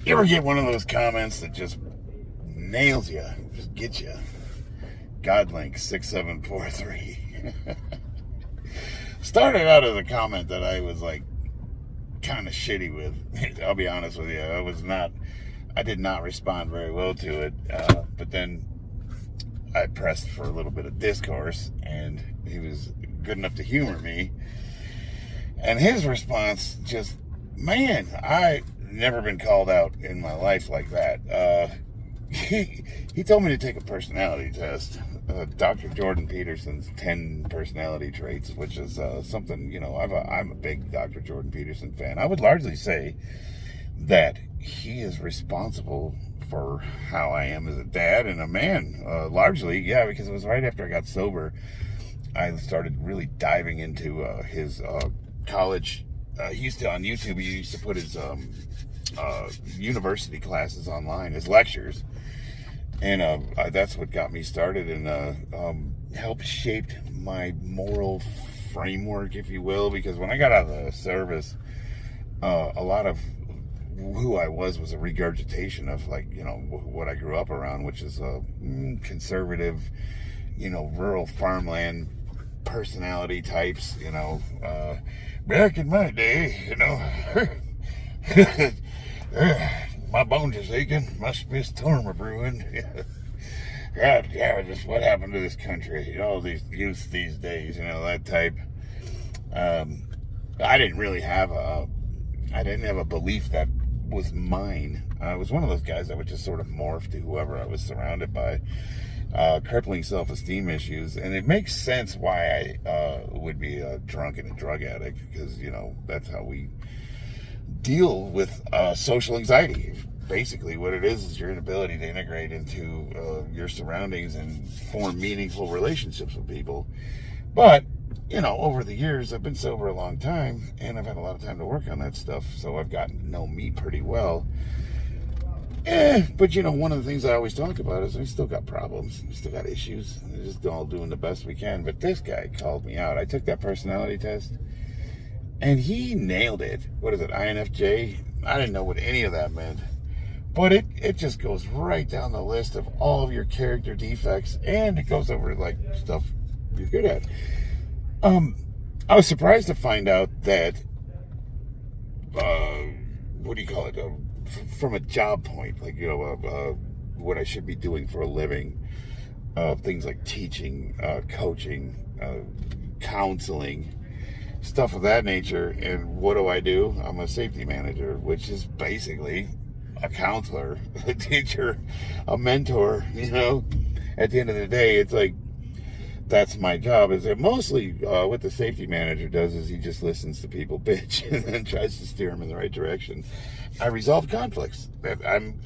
You ever get one of those comments that just nails you, just gets you? Godlink 6743 started out as a comment that I was like kind of shitty with. I'll be honest with you. I did not respond very well to it. But then I pressed for a little bit of discourse, and he was good enough to humor me. And his response just, man, I never been called out in my life like that. He told me to take a personality test, Dr. Jordan Peterson's 10 personality traits, which is something, I'm a big Dr. Jordan Peterson fan. I would largely say that he is responsible for how I am as a dad and a man. Largely, yeah, because it was right after I got sober, I started really diving into his college. He used to, on YouTube, he used to put his university classes online, his lectures. And that's what got me started and helped shape my moral framework, if you will. Because when I got out of the service, a lot of who I was a regurgitation of, what I grew up around, which is conservative, rural farmland personality types, back in my day, my bones is aching, must be a storm a brewing. God damn it, just what happened to this country? All these youth these days, that type. I didn't have a belief that was mine. I was one of those guys that would just sort of morph to whoever I was surrounded by. Crippling self-esteem issues, and it makes sense why I would be a drunk and a drug addict, because that's how we deal with social anxiety. Basically what it is your inability to integrate into your surroundings and form meaningful relationships with people. But over the years, I've been sober a long time, and I've had a lot of time to work on that stuff, so I've gotten to know me pretty well. But one of the things I always talk about is we still got problems, we still got issues. We're just all doing the best we can. But this guy called me out. I took that personality test, and he nailed it. What is it, INFJ? I didn't know what any of that meant. But it just goes right down the list of all of your character defects, and it goes over stuff you're good at. I was surprised to find out that, what do you call it? From a job point, what I should be doing for a living, things like teaching, coaching, counseling, stuff of that nature. And what do? I'm a safety manager, which is basically a counselor, a teacher, a mentor. At the end of the day, it's like, that's my job. Is that mostly what the safety manager does is he just listens to people bitch and then tries to steer them in the right direction. I resolve conflicts.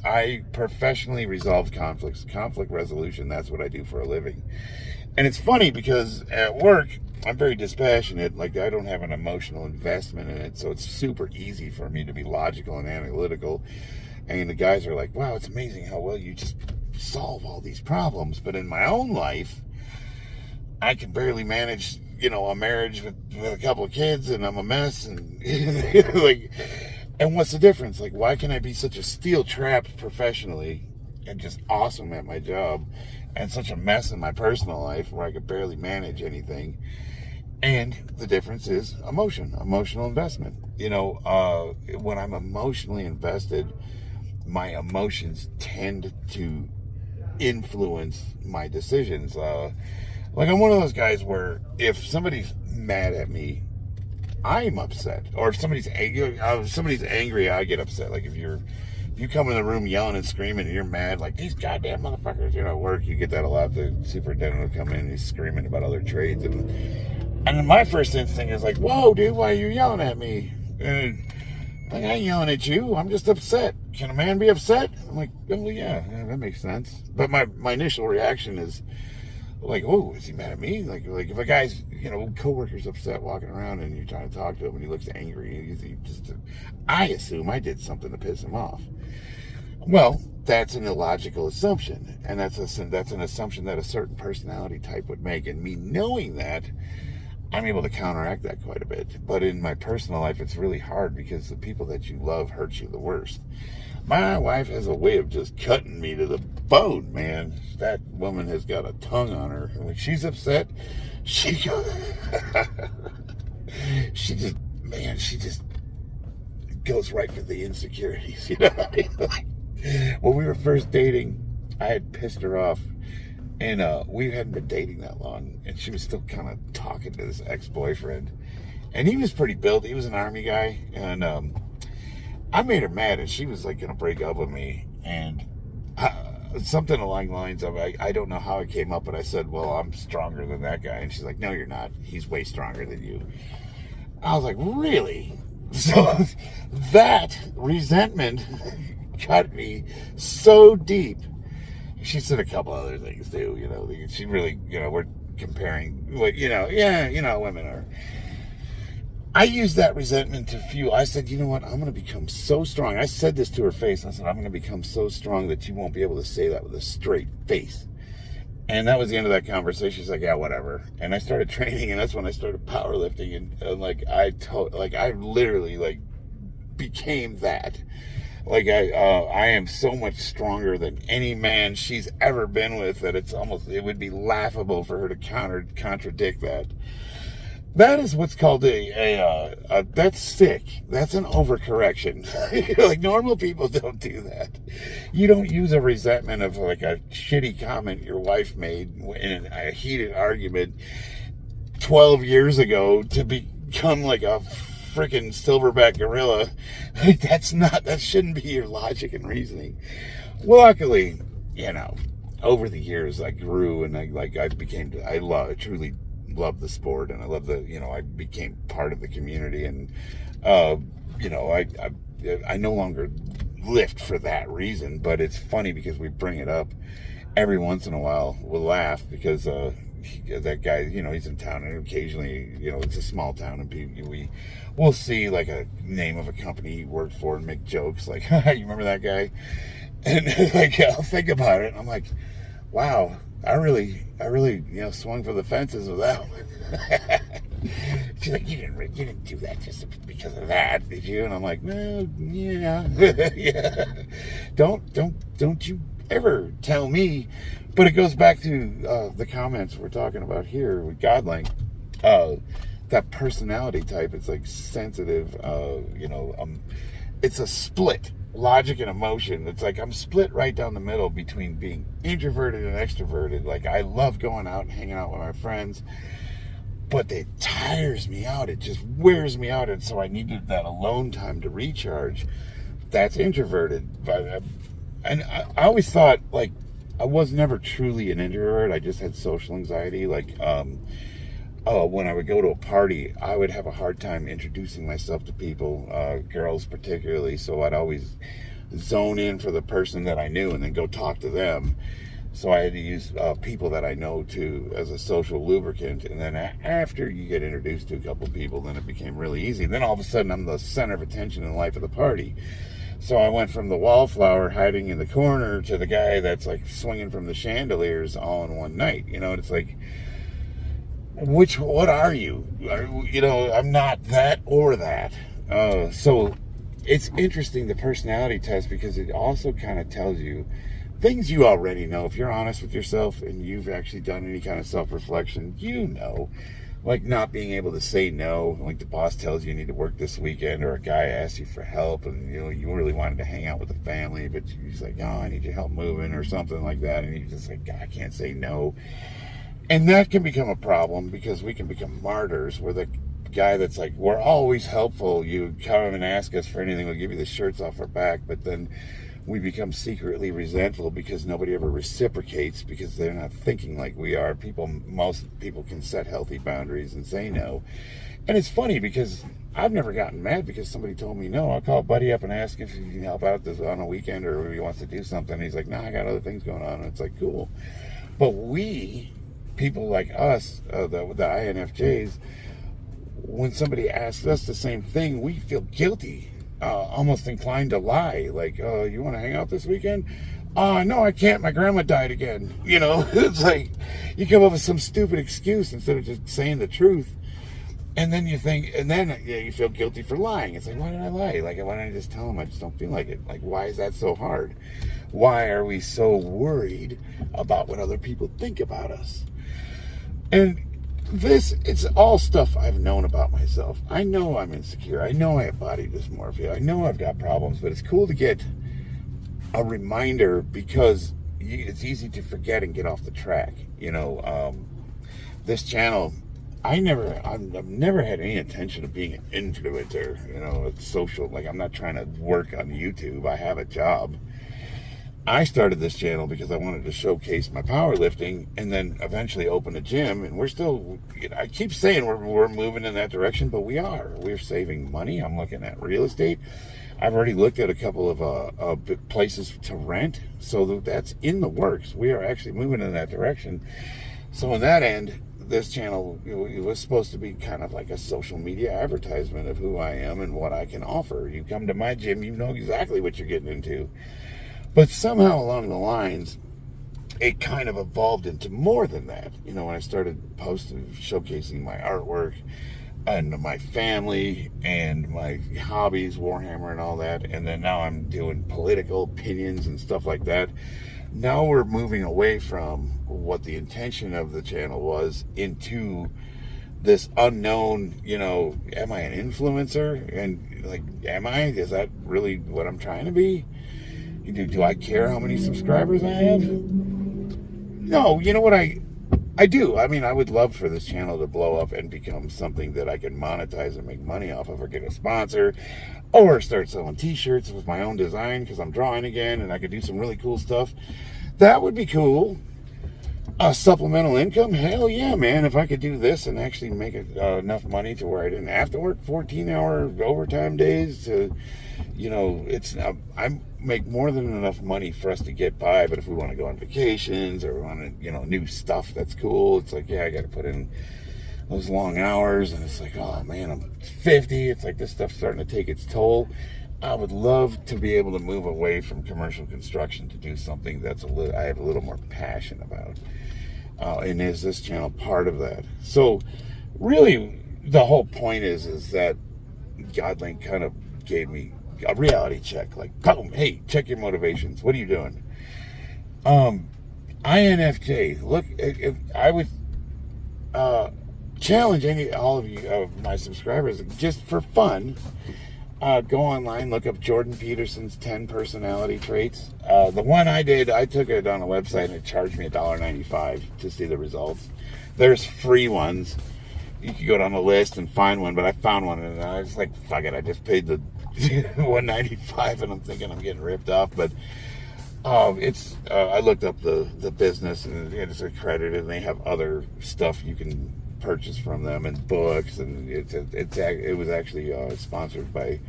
I professionally resolve conflicts. Conflict resolution, that's what I do for a living. And it's funny because at work, I'm very dispassionate. I don't have an emotional investment in it, so it's super easy for me to be logical and analytical. And the guys are like, wow, it's amazing how well you just solve all these problems. But in my own life, I can barely manage, a marriage with a couple of kids, and I'm a mess. And and what's the difference? Why can I be such a steel trap professionally and just awesome at my job, and such a mess in my personal life where I could barely manage anything? And the difference is emotional investment. When I'm emotionally invested, my emotions tend to influence my decisions. I'm one of those guys where if somebody's mad at me, I'm upset. Or if somebody's angry, I get upset. If you come in the room yelling and screaming and you're mad, these goddamn motherfuckers, at work, you get that a lot. The superintendent will come in and he's screaming about other trades. And my first instinct is whoa, dude, why are you yelling at me? And I ain't yelling at you. I'm just upset. Can a man be upset? I'm oh, yeah, that makes sense. But my initial reaction is, oh, is he mad at me? If a guy's, coworker's upset walking around and you're trying to talk to him and he looks angry, I assume I did something to piss him off. Well, that's an illogical assumption, and that's an assumption that a certain personality type would make. And me knowing that, I'm able to counteract that quite a bit. But in my personal life, it's really hard because the people that you love hurt you the worst. My wife has a way of just cutting me to the bone, man. That woman has got a tongue on her. When she's upset, she she just, man, she just goes right for the insecurities. You know what I mean? Like, when we were first dating, I had pissed her off, and we hadn't been dating that long, and she was still kind of talking to this ex-boyfriend, and he was pretty built. He was an army guy, and I made her mad, and she was like gonna break up with me, and something along the lines of, I don't know how it came up, but I said, well, I'm stronger than that guy, and she's like, no, you're not. He's way stronger than you. I was like, really? So that resentment cut me so deep. She said a couple other things too, you know. She really, you know, we're comparing, like, you know, yeah, you know, women are. I used that resentment to fuel. I said, you know what? I'm going to become so strong. I said this to her face. I said, I'm going to become so strong that you won't be able to say that with a straight face. And that was the end of that conversation. She's like, yeah, whatever. And I started training, and that's when I started powerlifting. And like, I literally like became that. Like, I am so much stronger than any man she's ever been with that it would be laughable for her to contradict that. That is what's called that's sick. That's an overcorrection. Like, normal people don't do that. You don't use a resentment of like a shitty comment your wife made in a heated argument 12 years ago to become like a freaking silverback gorilla. Like, that shouldn't be your logic and reasoning. Luckily, you know, over the years I grew, and I truly love the sport, and I love I became part of the community, and you know, I no longer lift for that reason. But it's funny because we bring it up every once in a while. We'll laugh because that guy, you know, he's in town, and occasionally, you know, it's a small town, and we'll see like a name of a company he worked for and make jokes like, you remember that guy? And like, I'll think about it, and I'm like, wow, I really, you know, swung for the fences with that one. She's like, you didn't do that just because of that, did you? And I'm like, well, yeah, yeah. Don't you ever tell me. But it goes back to the comments we're talking about here with Godlink. That personality type, it's like sensitive. You know, it's a split. Logic and emotion. It's like I'm split right down the middle between being introverted and extroverted. Like, I love going out and hanging out with my friends, but it tires me out. It just wears me out, and so I needed that alone time to recharge. That's introverted. And I always thought, like, I was never truly an introvert. I just had social anxiety. Like, when I would go to a party, I would have a hard time introducing myself to people, girls particularly, so I'd always zone in for the person that I knew and then go talk to them. So I had to use people that I know as a social lubricant, and then after you get introduced to a couple people, then it became really easy. And then all of a sudden, I'm the center of attention in the life of the party. So I went from the wallflower hiding in the corner to the guy that's like swinging from the chandeliers all in one night. You know, and it's like, what are you? You know, I'm not that or that. So it's interesting, the personality test, because it also kind of tells you things you already know. If you're honest with yourself and you've actually done any kind of self-reflection, you know, like not being able to say no. Like, the boss tells you need to work this weekend, or a guy asks you for help, and you know, you really wanted to hang out with the family, but he's like, oh, I need your help moving or something like that, and you're just like, God, I can't say no. And that can become a problem, because we can become martyrs. We're the guy that's like, we're always helpful. You come and ask us for anything, we'll give you the shirts off our back. But then we become secretly resentful because nobody ever reciprocates, because they're not thinking like we are. Most people can set healthy boundaries and say no. And it's funny because I've never gotten mad because somebody told me no. I'll call a buddy up and ask if he can help out this on a weekend, or if he wants to do something. And he's like, nah, I got other things going on. And it's like, cool. But people like us, the INFJs, when somebody asks us the same thing, we feel guilty, almost inclined to lie. Like, you want to hang out this weekend? No, I can't. My grandma died again. You know, it's like you come up with some stupid excuse instead of just saying the truth. And then you think, and then you feel guilty for lying. It's like, why did I lie? Like, why didn't I just tell them I just don't feel like it? Like, why is that so hard? Why are we so worried about what other people think about us? And it's all stuff I've known about myself. I know I'm insecure. I know I have body dysmorphia. I know I've got problems, but it's cool to get a reminder because it's easy to forget and get off the track. This channel, I've never had any intention of being an influencer, it's social. Like, I'm not trying to work on YouTube. I have a job. I started this channel because I wanted to showcase my powerlifting and then eventually open a gym. And we're still, I keep saying we're moving in that direction, but we're saving money. I'm looking at real estate. I've already looked at a couple of places to rent. So that's in the works. We are actually moving in that direction. So on that end, this channel, it was supposed to be kind of like a social media advertisement of who I am and what I can offer. You come to my gym, you know exactly what you're getting into. But somehow along the lines, it kind of evolved into more than that. When I started posting, showcasing my artwork and my family and my hobbies, Warhammer and all that. And then now I'm doing political opinions and stuff like that. Now we're moving away from what the intention of the channel was into this unknown, am I an influencer? And like, am I? Is that really what I'm trying to be? Do I care how many subscribers I have? No, you know what I do. I mean, I would love for this channel to blow up and become something that I can monetize and make money off of, or get a sponsor, or start selling t-shirts with my own design because I'm drawing again and I could do some really cool stuff. That would be cool. Supplemental income? Hell yeah, man. If I could do this and actually make enough money to where I didn't have to work 14-hour overtime days to, I make more than enough money for us to get by. But if we want to go on vacations or we want to, new stuff that's cool, it's like, yeah, I got to put in those long hours. And it's like, oh man, I'm 50. It's like this stuff's starting to take its toll. I would love to be able to move away from commercial construction to do something that's I have a little more passion about. And is this channel part of that? So really the whole point is that Godlink kind of gave me a reality check. Like, boom, hey, check your motivations. What are you doing? INFJ, look, if I would challenge all of you, of my subscribers, just for fun, go online, look up Jordan Peterson's 10 personality traits. The one I did, I took it on a website and it charged me $1.95 to see the results. There's free ones. You could go down the list and find one, but I found one and I was like, fuck it, I just paid the $1.95 and I'm thinking I'm getting ripped off. But I looked up the business and it's accredited and they have other stuff you can purchase from them and books, and it was actually sponsored by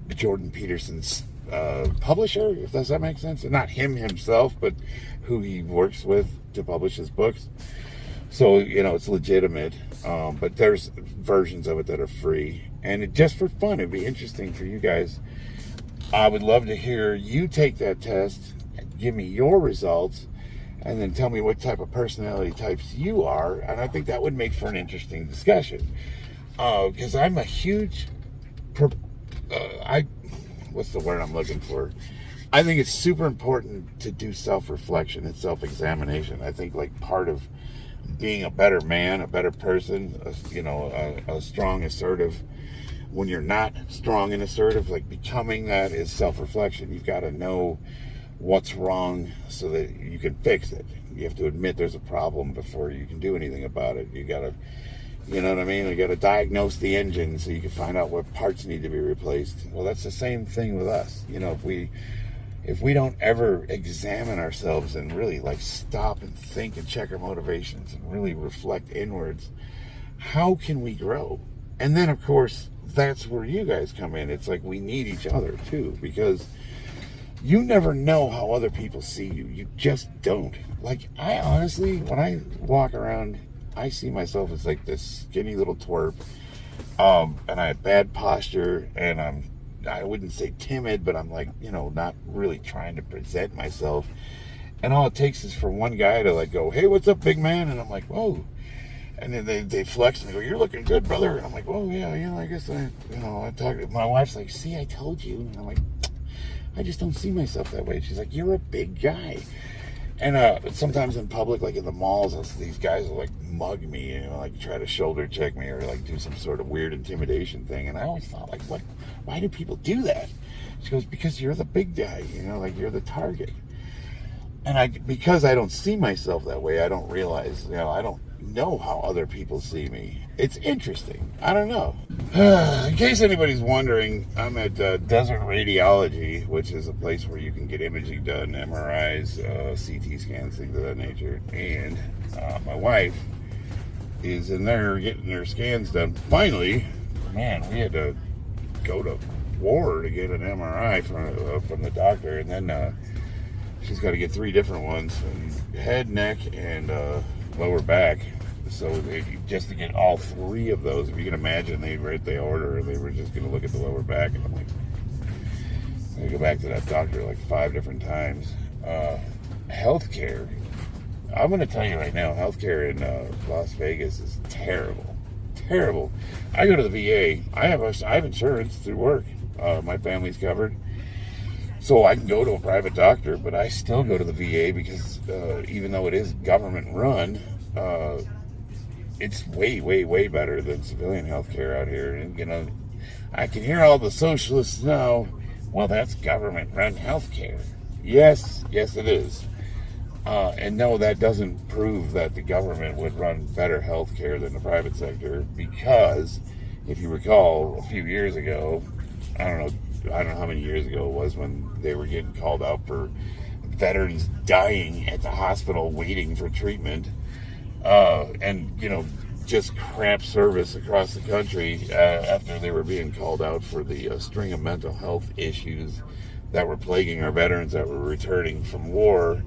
Jordan Peterson's publisher, if does that make sense? Not him himself, but who he works with to publish his books. So it's legitimate, but there's versions of it that are free, and just for fun, it'd be interesting for you guys. I would love to hear you take that test, give me your results, and then tell me what type of personality types you are. And I think that would make for an interesting discussion. Because I'm a huge, what's the word I'm looking for? I think it's super important to do self-reflection and self-examination. I think like part of being a better man, a better person, a strong, assertive, when you're not strong and assertive, like becoming that is self-reflection. You've got to know what's wrong so that you can fix it. You have to admit there's a problem before you can do anything about it. You gotta, you know what I mean? You gotta diagnose the engine so you can find out what parts need to be replaced. Well, that's the same thing with us. If we don't ever examine ourselves and really like stop and think and check our motivations and really reflect inwards, how can we grow? And then of course, that's where you guys come in. It's like we need each other too, because you never know how other people see you. You just don't. Like, I honestly, when I walk around, I see myself as like this skinny little twerp. And I have bad posture, and I wouldn't say timid, but I'm like, not really trying to present myself. And all it takes is for one guy to like go, hey, what's up, big man? And I'm like, whoa. And then they flex and they go, "You're looking good, brother." And I'm like, "Oh yeah, I guess I talked." My wife's like, "See, I told you." And I'm like, "I just don't see myself that way." She's like, "You're a big guy." And sometimes in public, like in the malls, these guys will like mug me, like try to shoulder check me or like do some sort of weird intimidation thing. And I always thought, like, what? Why do people do that? She goes, "Because you're the big guy, like you're the target." And because I don't see myself that way, I don't realize, I don't know how other people see me. It's interesting. I don't know. In case anybody's wondering, I'm at Desert Radiology, which is a place where you can get imaging done, MRIs, CT scans, things of that nature. And my wife is in there getting her scans done. Finally, man, we had to go to war to get an MRI from the doctor, and then she's got to get 3 different ones: head, neck, and lower back. So just to get all 3 of those, if you can imagine, they were just going to look at the lower back, and I'm like, I'm going to go back to that doctor like 5 different times. Healthcare, I'm going to tell you right now, healthcare in Las Vegas is terrible. Terrible. I go to the VA. I have insurance through work. My family's covered. So I can go to a private doctor, but I still go to the VA because even though it is government run, it's way, way, way better than civilian healthcare out here. And, I can hear all the socialists now, well, that's government run healthcare. Yes, it is. And no, that doesn't prove that the government would run better healthcare than the private sector, because if you recall, a few years ago, I don't know how many years ago it was, when they were getting called out for veterans dying at the hospital waiting for treatment, and just crap service across the country after they were being called out for the string of mental health issues that were plaguing our veterans that were returning from war.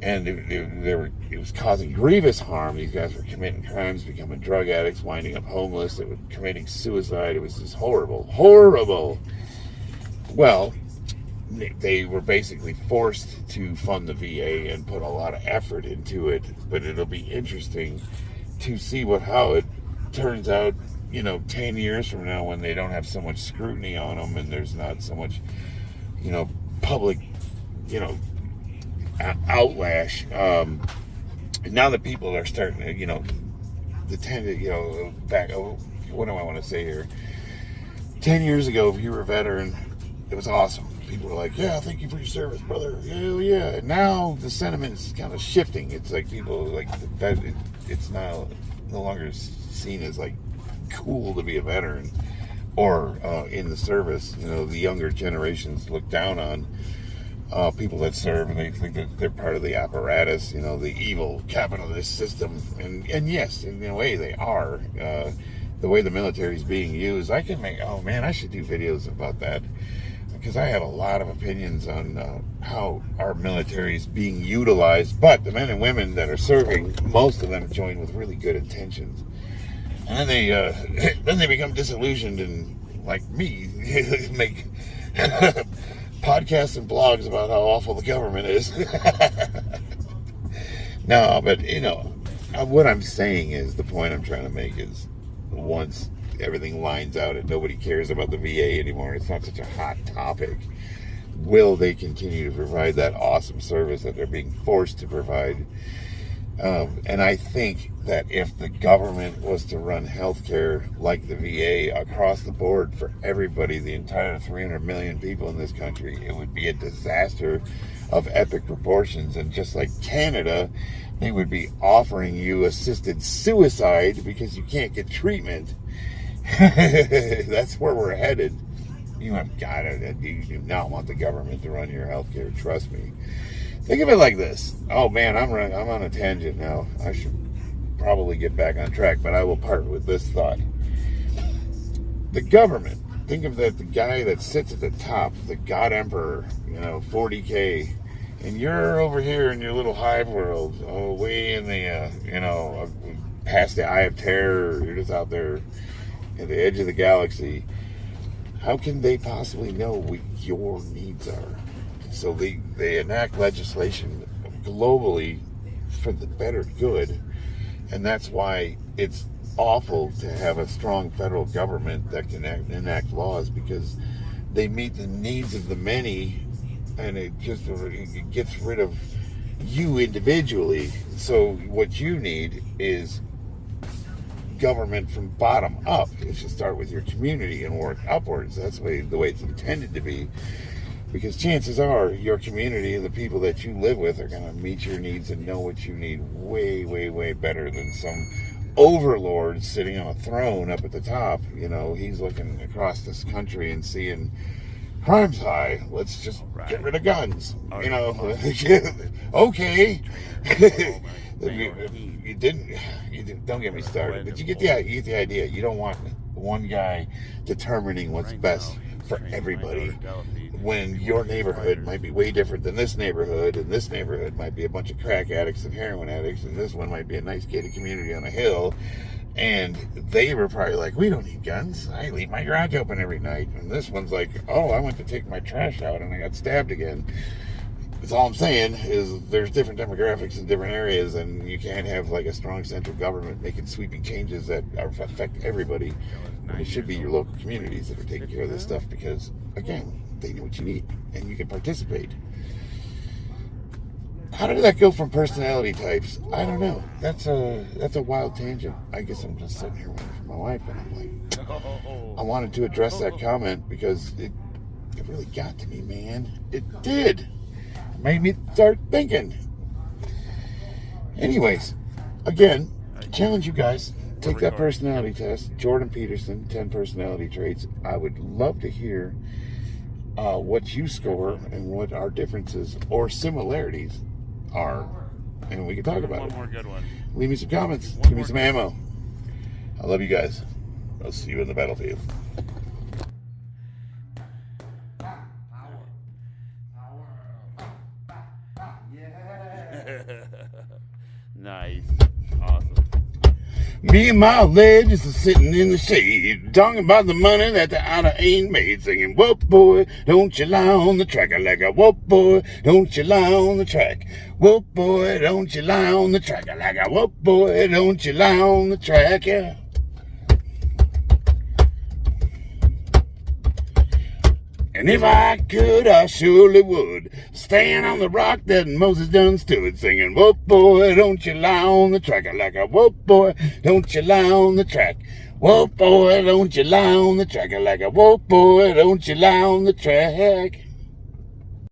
And it was causing grievous harm. These guys were committing crimes, becoming drug addicts, winding up homeless. They were committing suicide. It was just horrible. Horrible. Well, they were basically forced to fund the VA and put a lot of effort into it. But it'll be interesting to see how it turns out, 10 years from now, when they don't have so much scrutiny on them and there's not so much, public, outlash. Now that people are starting to, back, what do I want to say here? 10 years ago, if you were a veteran, it was awesome. People were like, "Yeah, thank you for your service, brother." Hell yeah. And now the sentiment is kind of shifting. It's like people like that. It's no longer seen as like cool to be a veteran or in the service. The younger generations look down on people that serve, and they think that they're part of the apparatus, the evil capitalist system. And yes, in a way they are. The way the military is being used, I should do videos about that, because I have a lot of opinions on how our military is being utilized. But the men and women that are serving, most of them join with really good intentions, and then they become disillusioned and, like me, make podcasts and blogs about how awful the government is. No, but what I'm saying is, the point I'm trying to make is, once everything lines out and nobody cares about the VA anymore, it's not such a hot topic, will they continue to provide that awesome service that they're being forced to provide? And I think that if the government was to run healthcare like the VA across the board for everybody, the entire 300 million people in this country, it would be a disaster of epic proportions. And just like Canada, they would be offering you assisted suicide because you can't get treatment. That's where we're headed. You have got it. You do not want the government to run your healthcare. Trust me. Think of it like this. Oh man, I'm on a tangent now. I should probably get back on track, but I will part with this thought. The government. Think of that. The guy that sits at the top, the God Emperor. 40K, and you're over here in your little hive world, way in the past the Eye of Terror. You're just out there at the edge of the galaxy. How can they possibly know what your needs are? So they enact legislation globally for the better good, And that's why it's awful to have a strong federal government that can enact laws, because they meet the needs of the many, and it gets rid of you individually. So what you need is government from bottom up. It should start with your community and work upwards. That's the way it's intended to be, because chances are your community and the people that you live with are going to meet your needs and know what you need way, way, way better than some overlord sitting on a throne up at the top. You know, he's looking across this country and seeing crime's high. Let's just get rid of guns. You know, okay. You didn't. Don't get me started. But you get the idea. You don't want one guy determining what's best for everybody, when your neighborhood might be way different than this neighborhood, and this neighborhood might be a bunch of crack addicts and heroin addicts, and this one might be a nice gated community on a hill. And they were probably like, we don't need guns. I leave my garage open every night. And this one's like, oh, I went to take my trash out and I got stabbed again. That's all I'm saying, is there's different demographics in different areas, and you can't have like a strong central government making sweeping changes that affect everybody. It should be your local communities that are taking care of this stuff, because, again, they know what you need and you can participate. How did that go from personality types? I don't know. That's a wild tangent. I guess I'm just sitting here waiting for my wife, and I'm like, I wanted to address that comment because it really got to me, man. It did. Made me start thinking. Anyways, again, challenge you guys. Take that personality test. Jordan Peterson, 10 personality traits. I would love to hear what you score and what our differences or similarities are. And we can talk about it. One more good one. Leave me some comments. Give me some ammo. I love you guys. I'll see you in the battlefield. Nice. Awesome. Me and my legends are sitting in the shade, talking about the money that the outer ain't made, singing, whoop boy, don't you lie on the track. I like a whoop boy, don't you lie on the track. Whoop boy, don't you lie on the track. I like a whoop boy, don't you lie on the track. Yeah. And if I could, I surely would stand on the rock that Moses done stood, singing, whoop boy, don't you lie on the track. I like a whoop boy, don't you lie on the track. Whoop boy, don't you lie on the track. I like a whoop boy, don't you lie on the track.